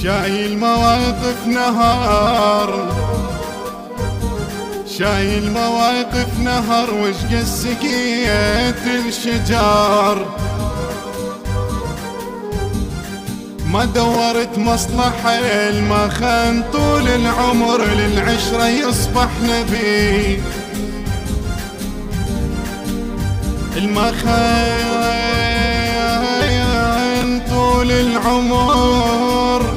شايل مواقف نهار، شايل مواقف نهر وشق سقيت الشجار. ما دورت مصلحة ما خان طول العمر للعشرة يصبح نبي. الما خان طول العمر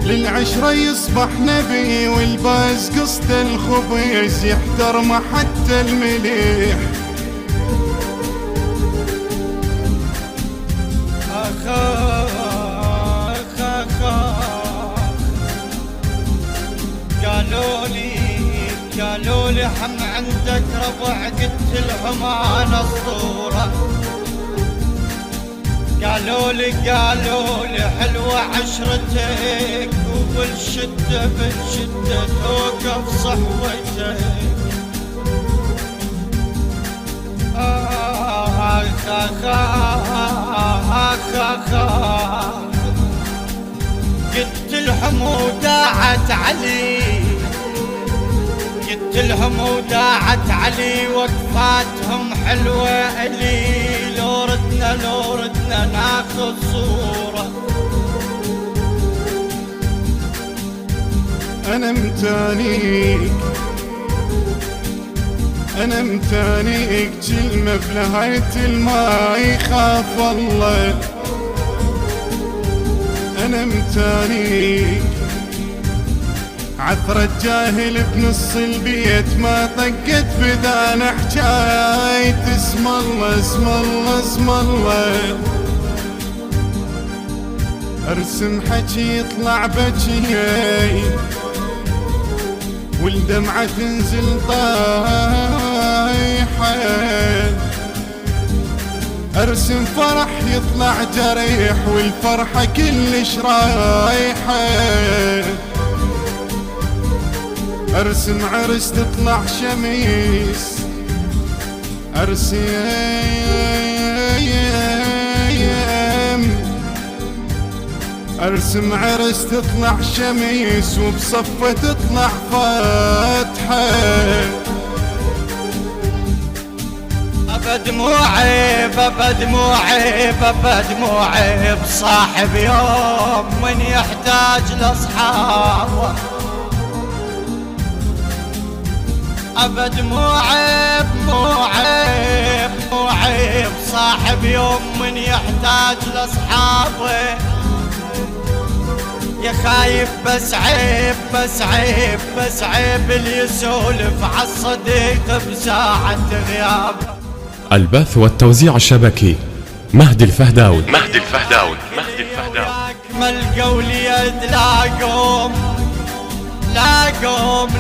للعشرة يصبح نبي، والباس قصد الخبيز يحترم حتى المليح. قالوا لي هم عندك ربع، قلت لهم انا الصورة. قالوا لي حلوة عشرتك، وبالشدة توقف صحوتك. قلت لهم وداعت علي، قلت لهم وداعت علي، وقفاتهم حلوة إلي. لو ردنا ناخذ صورة. أنا متانيك كلمة بنهاية الماء يخاف الله. أنا متانيك عثرة جاهل بنص البيت، ما طقت بذان حجاية. اسم الله اسم الله اسم الله. ارسم حكي يطلع بجي، والدمعة تنزل طايحة. ارسم فرح يطلع جريح، والفرحة كلش رايحة. ارسم عرس تطلع شميس، ارسم عرس تطلع شميس، وبصفة تطلع فاتحة. ابد مو عيب ابد مو عيب ابد مو عيب، صاحب يوم من يحتاج لاصحابه. ابد مو عيب مو عيب مو عيب، صاحب يوم من يحتاج لاصحابه. يا خايف بس عيب بس عيب بس عيب، اللي يسولف عالصديق بساعة غيابه. البث والتوزيع الشبكي مهدي الفهداوي. اكمل قولي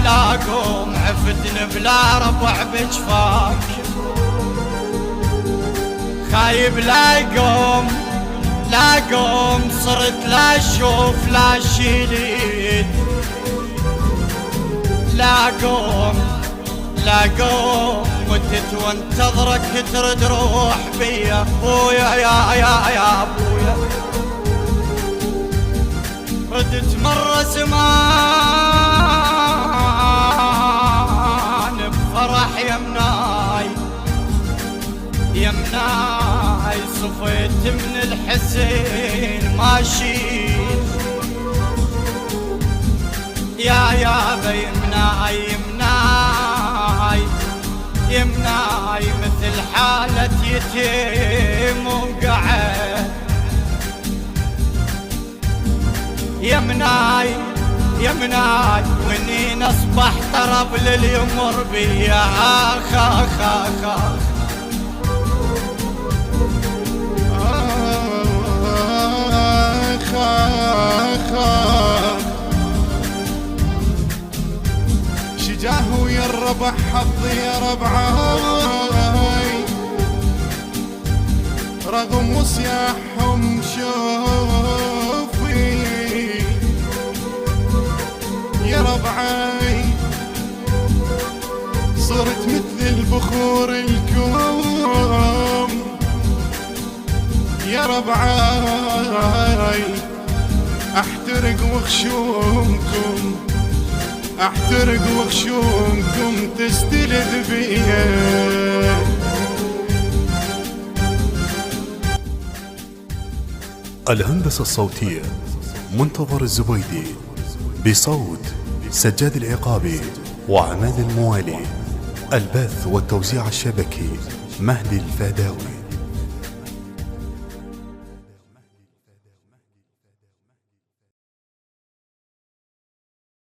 لاقوم عفتن بلا ربع بجفاك. خايب لا قوم صرت لا اشوف لا شيلين. لا قوم متت وانتظرك ترد روح بيا. ابويا يا ابويا، ردت مرة زمان بفرح يمناي صفيت من الحسين ماشي. يا يمناي مثل حالة يتيم وقعد. يمناي ونين اصبح طرب لليمر بيا. آخ شجاه ويا الربح حظي يا ربعاي، رغم مصياحهم شوفي يا ربعاي. صرت مثل البخور الكوم يا ربعاي. احترق وخشومكم احترق وخشومكم تستلذ بيا. الهندسة الصوتية منتظر الزبيدي بصوت سجاد العقابي وعماد الموالي. البث والتوزيع الشبكي مهدي الفهداوي.